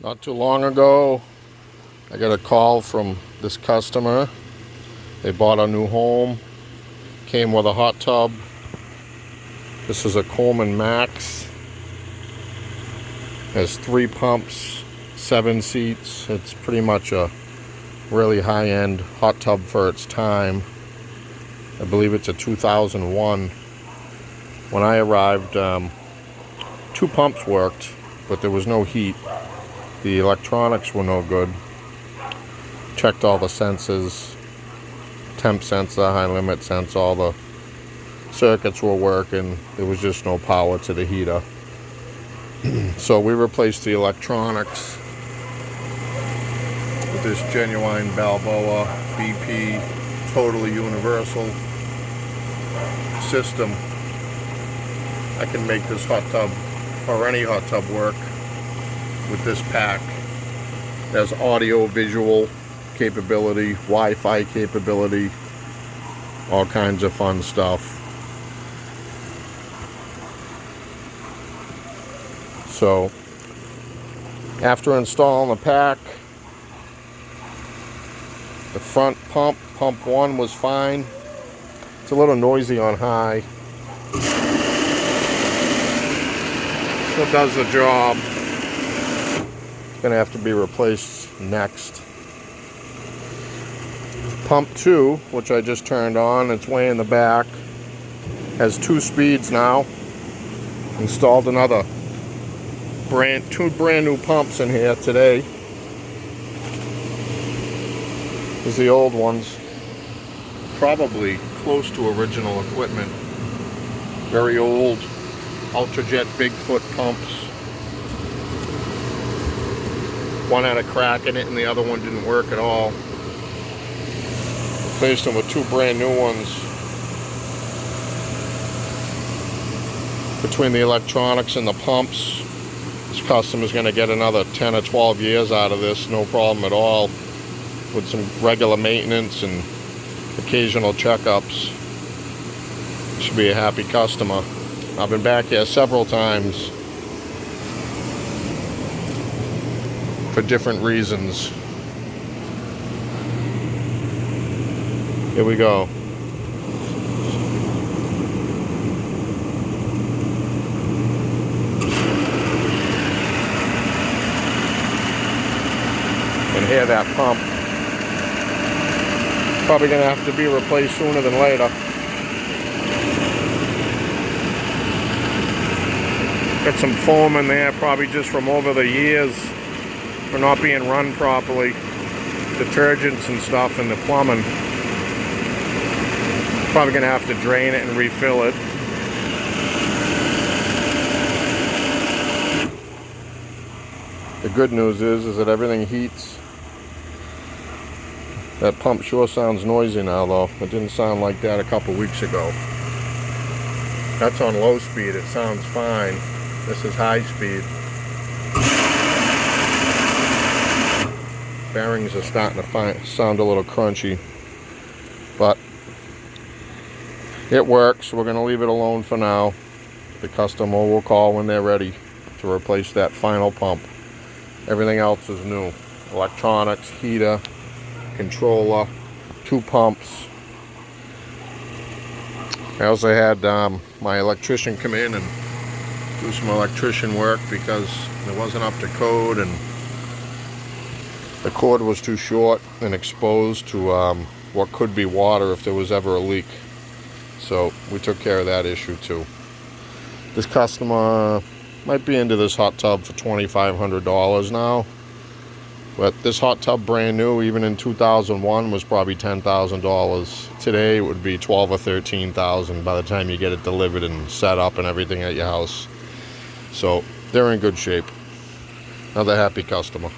Not too long ago, I got a call from this customer. They bought a new home, came with a hot tub. This is a Coleman Maxx. Has 3 pumps, 7 seats. It's pretty much a really high-end hot tub for its time. I believe it's a 2001. When I arrived, 2 pumps worked, but there was no heat. The electronics were no good. Checked all the sensors, temp sensor, high limit sensor, all the circuits were working. There was just no power to the heater. So we replaced the electronics with this genuine Balboa BP totally universal system. I can make this hot tub or any hot tub work with this pack. It has audio visual capability, Wi-Fi capability, all kinds of fun stuff. So after installing the pack, the front pump 1 was fine. It's a little noisy on high. Still does the job. It's gonna have to be replaced next. Pump 2, which I just turned on, it's way in the back, has 2 speeds now. Installed another 2 brand new pumps in here today. These are the old ones, probably close to original equipment. Very old Ultrajet Bigfoot pumps. One had a crack in it and the other one didn't work at all. Replaced them with 2 brand new ones. Between the electronics and the pumps, this customer's going to get another 10 or 12 years out of this, no problem at all, with some regular maintenance and occasional checkups. Should be a happy customer. I've been back here several times for different reasons. Here we go. And hear that pump. Probably gonna have to be replaced sooner than later. Got some foam in there, probably just from over the years for not being run properly. Detergents and stuff in the plumbing. Probably gonna have to drain it and refill it. The good news is that everything heats. That pump sure sounds noisy now though. It didn't sound like that a couple weeks ago. That's on low speed, it sounds fine. This is high speed. Bearings are starting to sound a little crunchy, but it works. We're going to leave it alone for now. The customer will call when they're ready to replace that final pump. Everything else is new. Electronics, heater, controller, 2 pumps. I also had my electrician come in and do some electrician work because it wasn't up to code and the cord was too short and exposed to what could be water if there was ever a leak. So we took care of that issue too. This customer might be into this hot tub for $2,500 now, but this hot tub brand new, even in 2001, was probably $10,000. Today it would be $12,000 or $13,000 by the time you get it delivered and set up and everything at your house. So they're in good shape. Another happy customer.